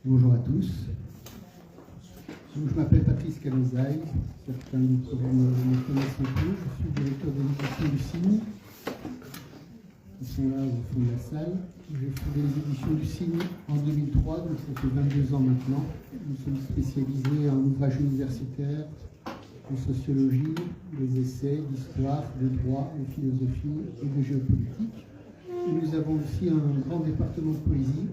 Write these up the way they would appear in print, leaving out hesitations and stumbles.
Bonjour à tous. Donc, je m'appelle Patrice Canozaï, certains d'entre vous me connaissent un peu. Je suis directeur d'éducation du Cygne. Ils sont là au fond de la salle. J'ai fondé les éditions du Cygne en 2003, donc ça fait 22 ans maintenant. Nous sommes spécialisés en ouvrages universitaires, en sociologie, des essais, d'histoire, de droit, de philosophie et de géopolitique. Et nous avons aussi un grand département de poésie.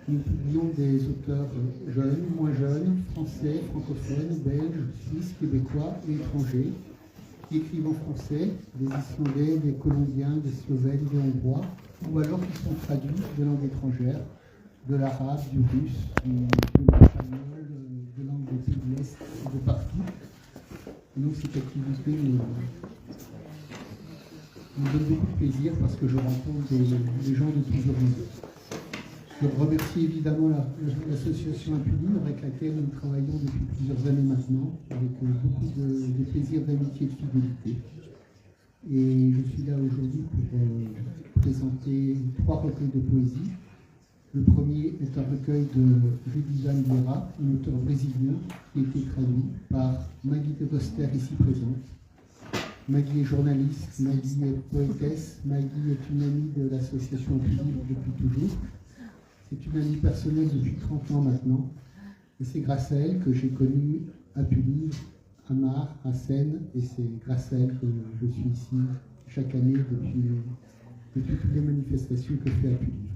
Nous publions des auteurs jeunes, moins jeunes, français, francophones, belges, suisses, québécois et étrangers, qui écrivent en français, des Islandais, des Colombiens, des Slovènes, des Hongrois, ou alors qui sont traduits de langues étrangères, de l'arabe, du russe, de l'espagnol, de langues des pays de l'Est, de partout. Et donc cette activité me donne beaucoup de plaisir parce que je rencontre des gens de tous horizons. Je remercie évidemment l'association Impuline avec laquelle nous travaillons depuis plusieurs années maintenant, avec beaucoup de plaisir, d'amitié et de fidélité. Et je suis là aujourd'hui pour présenter 3 recueils de poésie. Le premier est un recueil de Judith Vieira, un auteur brésilien qui a été traduit par Maggie de Coster, ici présente. Maggie est journaliste, Maggie est poétesse, Maggie est une amie de l'association Impuline depuis toujours. C'est une amie personnelle depuis 30 ans maintenant, et c'est grâce à elle que j'ai connu Appuline, à Mar, à Seine, et c'est grâce à elle que je suis ici chaque année depuis toutes les manifestations que fait Appuline.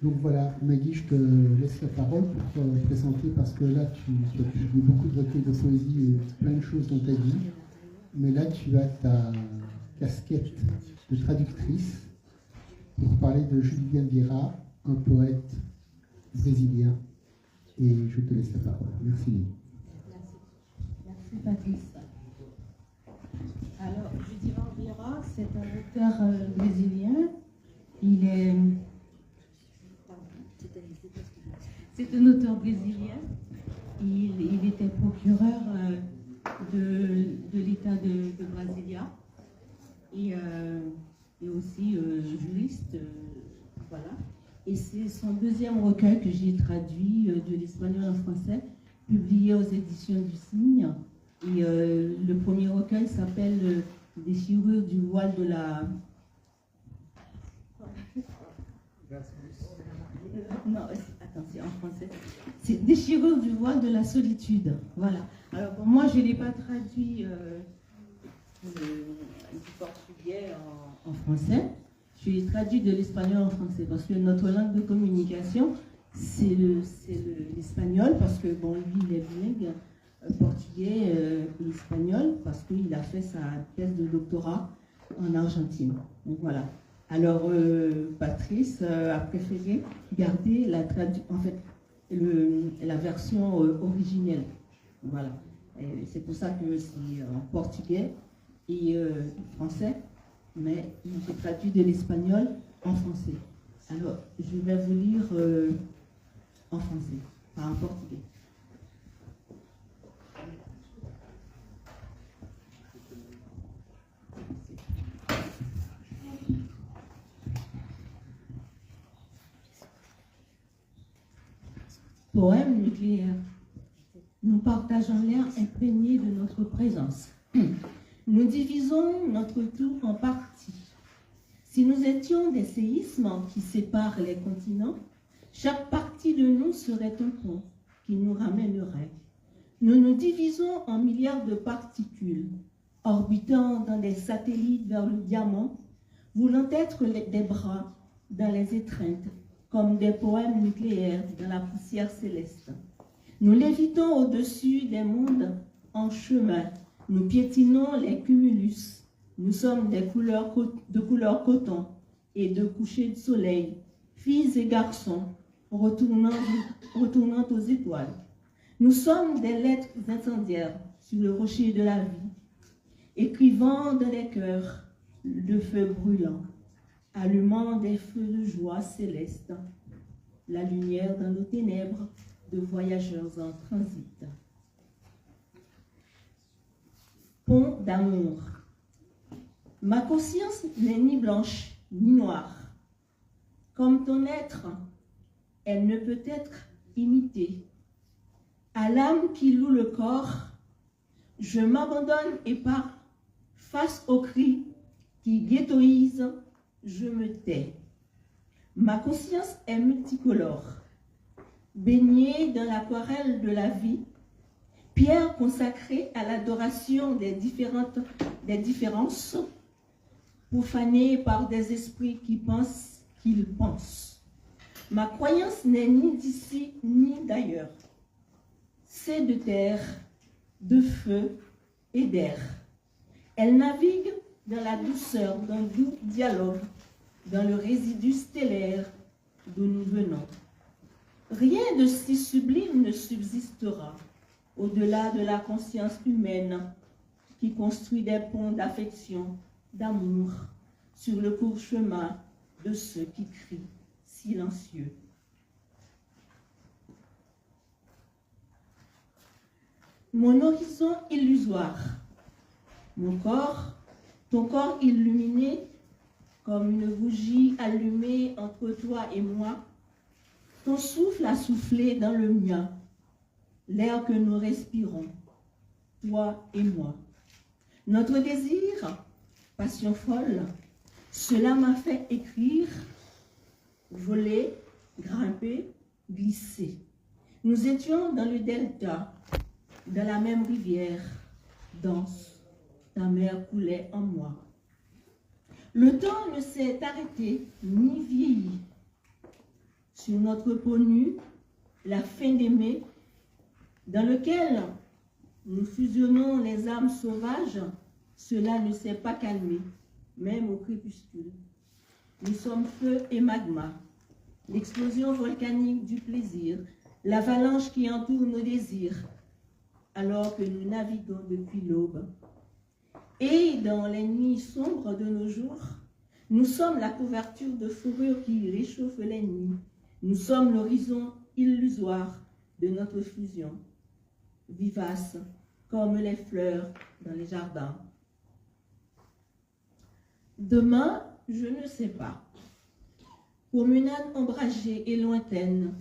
Donc voilà, Maggie, je te laisse la parole pour te présenter, parce que là, tu as publié beaucoup de recueils de poésie et plein de choses dans ta vie, mais là, tu as ta casquette de traductrice pour parler de Judith Vieira, un poète brésilien, et je te laisse la parole. Merci. Merci Patrice. Alors, Judith Vieira, c'est un auteur brésilien. C'est un auteur brésilien. Il était procureur de l'État de Brasilia et aussi juriste. Voilà. Et c'est son deuxième recueil que j'ai traduit de l'espagnol en français, publié aux éditions du Cygne. Et le premier recueil s'appelle Déchirure du voile de la... Non, attends, c'est en français. C'est Déchirure du voile de la solitude. Voilà. Alors pour moi, je ne l'ai pas traduit du portugais en français. Je l'ai traduit de l'espagnol en français parce que notre langue de communication, c'est l'espagnol, parce que bon, lui, il est bilingue, portugais et espagnol, parce qu'il a fait sa thèse de doctorat en Argentine. Donc voilà. Alors, Patrice a préféré garder la version originelle. Voilà. C'est pour ça que c'est en portugais et français. Mais j'ai traduit de l'espagnol en français. Alors, je vais vous lire en français, pas en portugais. Poème nucléaire. Nous partageons l'air imprégné de notre présence. Nous divisons notre tour en parties. Si nous étions des séismes qui séparent les continents, chaque partie de nous serait un pont qui nous ramènerait. Nous nous divisons en milliards de particules, orbitant dans des satellites vers le diamant, voulant être des bras dans les étreintes, comme des poèmes nucléaires dans la poussière céleste. Nous lévitons au-dessus des mondes en chemin. Nous piétinons les cumulus. Nous sommes de couleur coton et de coucher de soleil, filles et garçons, retournant aux étoiles. Nous sommes des lettres incendiaires sur le rocher de la vie, écrivant dans les cœurs de feux brûlants, allumant des feux de joie céleste, la lumière dans nos ténèbres de voyageurs en transit. Pont d'amour. Ma conscience n'est ni blanche ni noire. Comme ton être, elle ne peut être imitée. À l'âme qui loue le corps, je m'abandonne et pars face aux cris qui ghettoisent, je me tais. Ma conscience est multicolore, baignée dans l'aquarelle de la vie, pierre consacrée à l'adoration des différences, profanée par des esprits qui pensent qu'ils pensent. Ma croyance n'est ni d'ici ni d'ailleurs. C'est de terre, de feu et d'air. Elle navigue dans la douceur d'un doux dialogue, dans le résidu stellaire d'où nous venons. Rien de si sublime ne subsistera au-delà de la conscience humaine qui construit des ponts d'affection, d'amour, sur le court chemin de ceux qui crient silencieux. Mon horizon illusoire, mon corps, ton corps illuminé comme une bougie allumée entre toi et moi, ton souffle a soufflé dans le mien, l'air que nous respirons, toi et moi. Notre désir, passion folle, cela m'a fait écrire, voler, grimper, glisser. Nous étions dans le delta, dans la même rivière, dense, ta mer coulait en moi. Le temps ne s'est arrêté ni vieilli. Sur notre peau nue, la fin d'aimer, dans lequel nous fusionnons les âmes sauvages, cela ne s'est pas calmé, même au crépuscule. Nous sommes feu et magma, l'explosion volcanique du plaisir, l'avalanche qui entoure nos désirs, alors que nous naviguons depuis l'aube. Et dans les nuits sombres de nos jours, nous sommes la couverture de fourrure qui réchauffe les nuits. Nous sommes l'horizon illusoire de notre fusion, vivace comme les fleurs dans les jardins. Demain, je ne sais pas. Promenade ombragée et lointaine,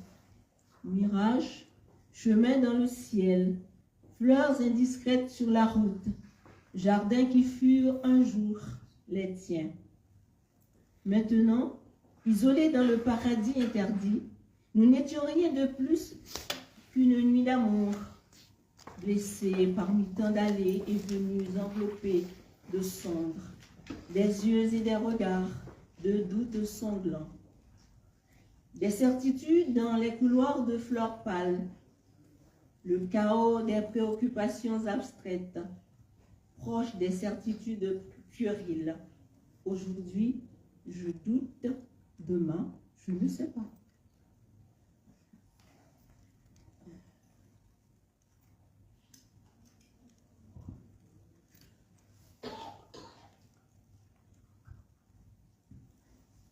mirage, chemin dans le ciel, fleurs indiscrètes sur la route, jardins qui furent un jour les tiens. Maintenant, isolés dans le paradis interdit, nous n'étions rien de plus qu'une nuit d'amour, blessés parmi tant d'allées et venues enveloppées de cendres, des yeux et des regards de doutes sanglants. Des certitudes dans les couloirs de fleurs pâles, le chaos des préoccupations abstraites, proche des certitudes puériles. Aujourd'hui, je doute, demain, je ne sais pas.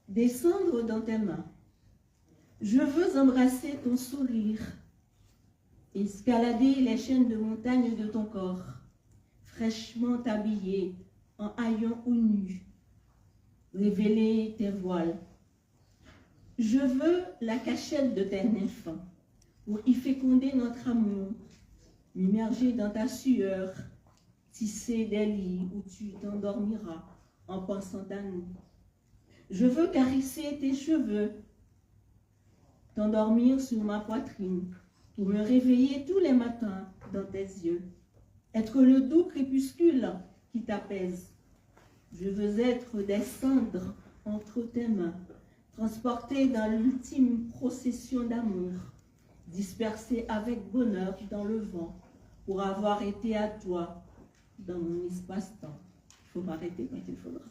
Descendre dans tes mains. Je veux embrasser ton sourire, escalader les chaînes de montagne de ton corps, fraîchement habillé, en haillons ou nu, révéler tes voiles. Je veux la cachette de tes nymphes, pour y féconder notre amour, m'immerger dans ta sueur, tisser des lits où tu t'endormiras en pensant à nous. Je veux caresser tes cheveux, t'endormir sur ma poitrine, pour me réveiller tous les matins dans tes yeux, être le doux crépuscule qui t'apaise. Je veux être des cendres entre tes mains, transportée dans l'ultime procession d'amour, dispersée avec bonheur dans le vent, pour avoir été à toi dans mon espace-temps. Il faut m'arrêter quand il faudra.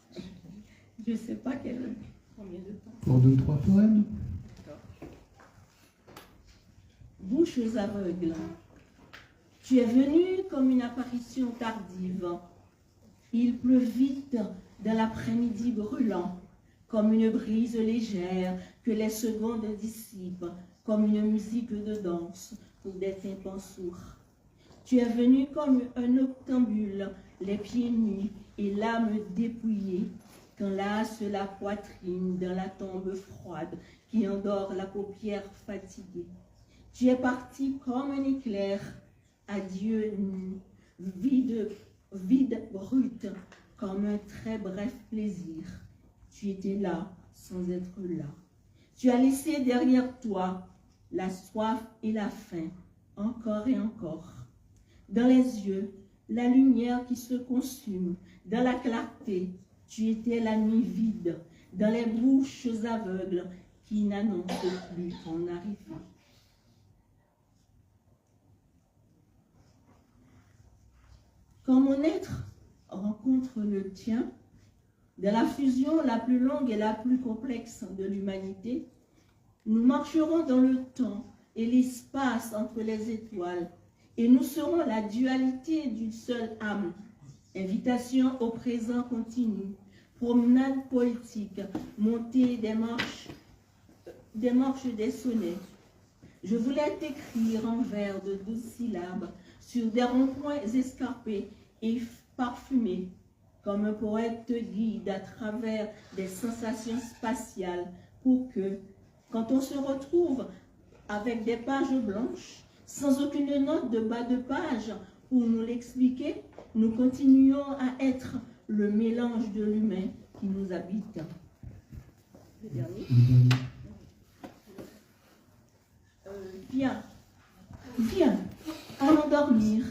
Je ne sais pas combien de temps. Pour 2-3 poèmes. Bouches aveugles. Tu es venu comme une apparition tardive. Il pleut vite dans l'après-midi brûlant, comme une brise légère que les secondes dissipent, comme une musique de danse pour des tympans sourds. Tu es venu comme un octambule, les pieds nus et l'âme dépouillée, qu'enlace la poitrine dans la tombe froide qui endort la paupière fatiguée. Tu es parti comme un éclair, adieu vide, brut, comme un très bref plaisir. Tu étais là sans être là. Tu as laissé derrière toi la soif et la faim, encore et encore. Dans les yeux, la lumière qui se consume, dans la clarté, tu étais la nuit vide, dans les bouches aveugles qui n'annoncent plus ton arrivée. Quand mon être rencontre le tien, de la fusion la plus longue et la plus complexe de l'humanité, nous marcherons dans le temps et l'espace entre les étoiles, et nous serons la dualité d'une seule âme. Invitation au présent continu, promenade poétique, montée des marches des sonnets. Je voulais t'écrire en vers de 12 syllabes sur des ronds-points escarpés et parfumés, comme un poète te guide à travers des sensations spatiales pour que, quand on se retrouve avec des pages blanches, sans aucune note de bas de page pour nous l'expliquer, nous continuons à être le mélange de l'humain qui nous habite. Le dernier. Viens, allons dormir,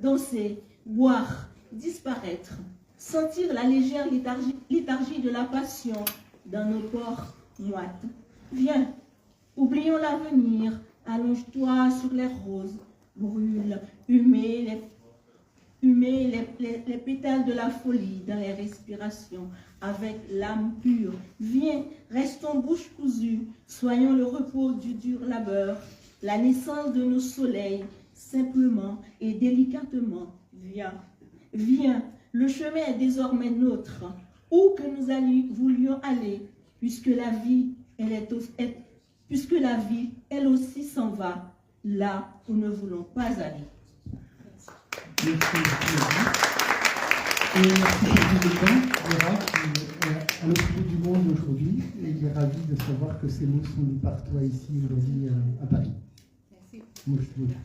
danser, boire, disparaître, sentir la légère léthargie de la passion dans nos corps moites. Viens, oublions l'avenir, allonge-toi sur les roses, brûle, humez les pétales de la folie dans les respirations avec l'âme pure. Viens, restons bouche cousue, soyons le repos du dur labeur, la naissance de nos soleils, simplement et délicatement. Viens, le chemin est désormais nôtre, où que nous voulions aller, puisque la vie, elle aussi s'en va, là où nous ne voulons pas aller. Merci. Et merci pour tout le temps, Vera, qui est à l'autre bout du monde aujourd'hui, et il est ravi de savoir que ces mots sont lus par toi ici aujourd'hui à Paris. Merci. Merci.